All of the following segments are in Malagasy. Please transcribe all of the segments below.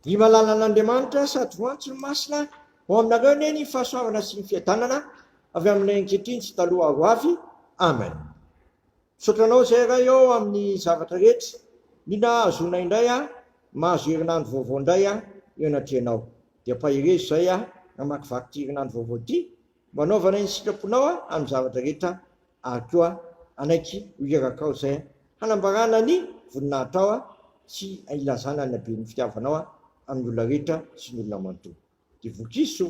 Ny malalan'Andriamanitra sady voantso ny masina ao aminareo ne ny fahasoavana sy ny fiadanana avy amin'ny ankehitriny sy taloha ho avy. Amen. Sotranao zay ray eo amin'ny zavatra rehetra, nina azona indray mahazo herinandro vaovao indray eo anatrehanao. Dia pahirezo zay namakivaky ty herinandro vaovao ty, mba anaovana ny sitraponao amin'ny zavatra rehetra ary koa anaiky hoerakao zay hanambarana ny voninahitra ao sy ilazana ny habe ny fitiavanao amin'ny olona rehetra sy ny olona manontolo. Dia vokisy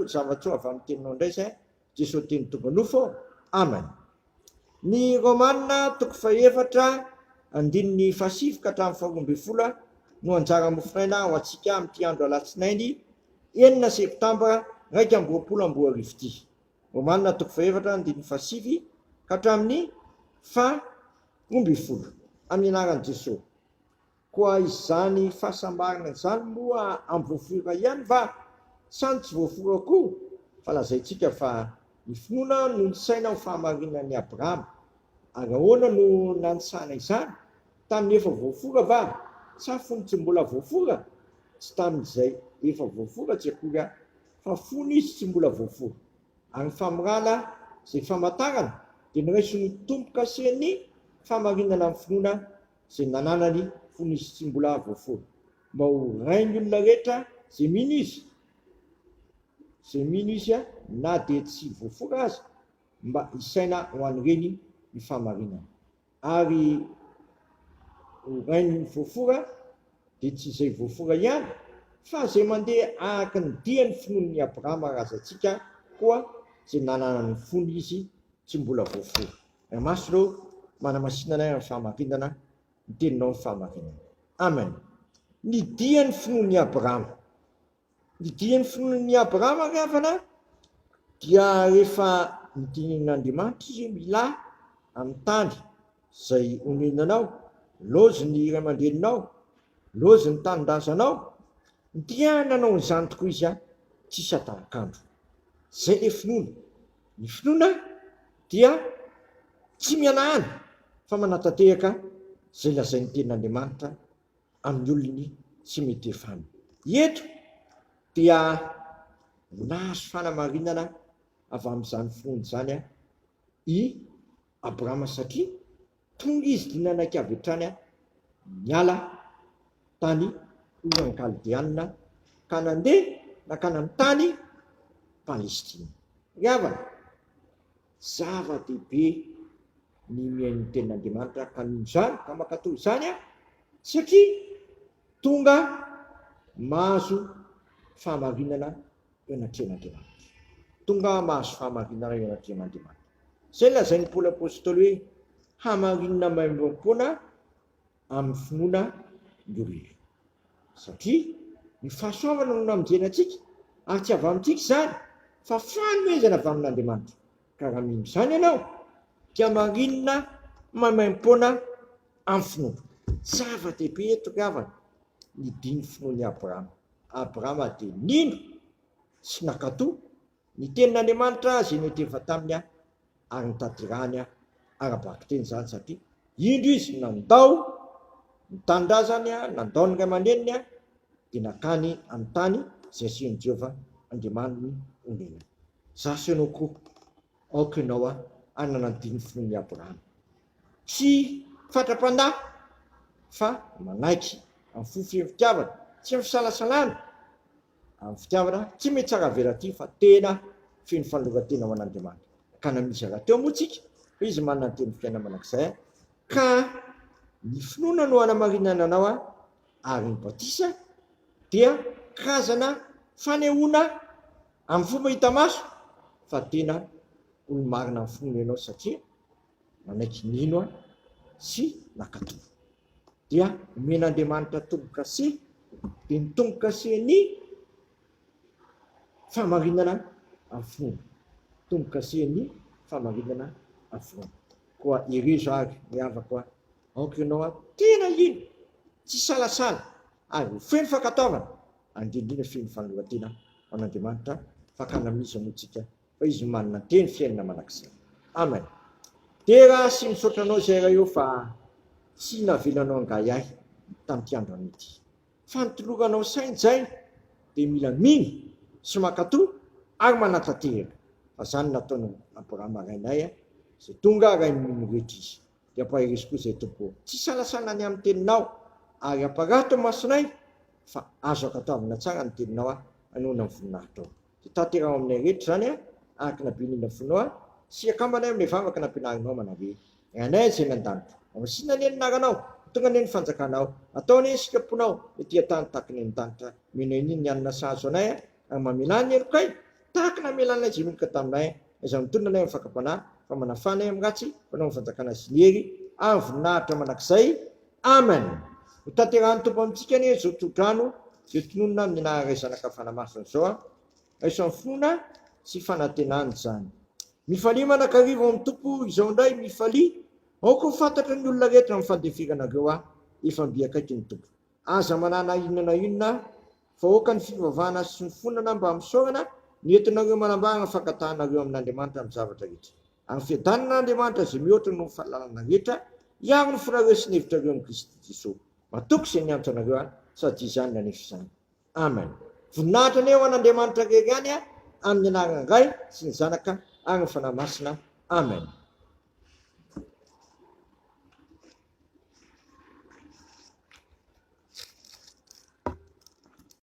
zavatsoa avy amin'ny teninao indray zay, Jesosy teny tonga nofo. Amen. Ny Romanina 7:1-5 ka hatramin'ny 12 no anjara mofinaina ho antsika amin'ity andro alatsinainy 9 septambra 2020 ty. Romanina 7:1-5 ka hatramin'ny 12 amin'ny anaran'i Jesosy. Koa izany fahasambarana izany moa am'voafora ihany va sany tsy voafora koa? Fa lazaintsika fa ny finoana no ny saina ho fahamarinan'ny Abrahama. Ary ahoana no nanisana izany? Tamin'ny efa voafora va? Sa fony tsy mbola voafora? Tsy tamin'izay efa voafora tsy akory fa fony izy tsy mbola voafora. Ary famirana izay famantarana dia niraisiny tompoka sehan'ny fahamarinana amin'ny finoana izay nananany fony izy tsy mbola voafora. Mba ho rain'ny olona rehetra izay mino izy na dia tsy voafora azy, mba isaina ho an'ireny ny fahamarinana. Ary ho rain'ny voafora dia tsy izay voafora ihany, fa izay mandeha araka ny dian'ny finoan'ny Abrahama razantsika koa izay nananany fony izy tsy mbola voafora. Masonao manamasinana amin'ny fahamarinana, ny teninao ny fahamarinana. Amen. Ny dian'ny finoan'ny Abrahama. Ny dian'ny finoan'ny Abrahama ravana dia rehefa nidin'Andriamanitra izy mila amin'ny tany izay omenanao, lozy ny iray aman-dreninao, lozy ny tanindrazanao, dia nanao an'izany tokoa izy tsisy atarakandro. Zay le finoana. Ny finoana dia tsy mianahana fa manatanteraka zay lazain'ny tenin'Andriamanitra amin'ny olony tsy mety efany. Eto dia nahazo fanamarinana avy amin'izany finoana izany i Abrahama, satria tonga izy dinanaiky avy hatrany niala tany Ur Kaldeanina ka nandeha nakany amin'ny tany Palestina. Ravana zava-dehibe ny miain'ny tenin'Andriamanitra ka noho izany ka mankatoy izany satria tonga mahazo fahamarinana eo anatrehan'Andriamanitra. Tonga mahazo fahamarinana eo anatrehan'Andriamanitra. Zay lazain'ny Paoly apôstôly hoe hamarinana maimbo-poana amin'ny finoana ny olombelona. Satria ny fahasoavana no namonjena antsika ary tsy avy amintsika izany fa fanomezana avy amin'Andriamanitra. Ka raha mino izany ianao dia marinina maimbo-poana amin'ny finoana. Zava-dehibe eto ravana ny dian'ny finoan'ny Abrahama. Abrahama dia nino sy nakatoa ny tenin'Andriamanitra izay nenteva taminy ary nitadirahany arabaky teny izany, satria indro izy nandao ny tanindrazany, nandao ny ray aman-dreniny dia nakany amin'ny tany izay asian'i Jehovah Andriamaniny omenany. Zasy ianao koa aoka ianao anana ny dian'ny finoan'ny Abrahama. Tsy fatra-pandahy fa manaiky amin'ny fofiham-fitiavana, tsy amin'ny fisalasalana, amin'ny fitiavana tsy mety tsara velaty fa tena feno fanolora-tena ho an'Andriamanitra. Ka namisy rahateo moa tsika fa izy manana ny teny fiainana manakizay ka ny finoana no hanamarinana anao ary ny batisa dia karazana fanehoana amin'ny fomba hita maso fa tena olo-marina amin'ny finoana ianao, satria manaiky nino sy nakatoa. Dia omen'Andriamanitra tombo-kase, dia ny tombo-kasen'ny fahamarinana amin'ny finoana. Tombo-kasen'ny fahamarinana amin'ny finoana. Koa erezo ary miavaka aoka ianao tena ino tsy salasala ary feno fankataovana, andrindrina feno fanolora-tena ho an'Andriamanitra fa ka namisy moa fa izy manana teny fiainana manakizay. Amen. Dia raha sy misaotranao izay raha eo fa tsy navelanao angay ahy tamin'ity andro an'ity, fantologanao sainjay dia mila mino sy mankatoa ary manatanteraka. Fa zany nataony naporama rainay zay tonga ray mino rehetra izy. Dia ampaheresy koa zay tompo. Tsy salasana ny amin'ny teninao ary aparato masonay fa azo akatavina tsara ny teninao anoina ny voninahitra ao. Dia tanterao aminay rehetra zany araka nabenina fonao sy akamanay amin'ilay vavaka nampianarinao manave. Anay zay nandanitra. Amasina ny anaranao, tonga ny fanjakanao, ataony sikaponao ety tany tahaka ny an-danitra. Mino iny ny anina sahazo anay ary mamelany elokay tahaka namelanay zay miloka taminay. Izay mitondra anay amin'ny fakapanahy fa manafanay amin'ny ratsy fanao ny fanjakana zinery amin'ny voninahitra manakizay. Amen. Ho tanterahany tompo amintsika ny zao todrano zay tononona amin'ny naharay zanaka fanamasina zao aiso amin'ny finoana sy fanantenany zany. Mifalia manakarivo amin'ny tompo izao indray mifalia. Aoko fantatra ny olona rehetra amin'ny fandefiranareo efa mbiakaiky ny tompo. Aza manana inona fa oka ny fivavahana sy ny fonana mba misaorana ny entinareo manambara ny fankatahanareo amin'Andriamanitra amin'ny zavatra rehetra. Amin'ny fiadanan'Andriamanitra zay mihoatra no fahalalana rehetra hiaro ny fonareo sy ny hevitrareo ny Kristy Jesosy. Matoky izay niantso anareo sady izany nanefy izany. Amen. Voninahitra ny eo an'Andriamanitra rery ihany amin'ny anaran'ny Ray sy ny Zanaka ary ny Fanahy Masina. Amen.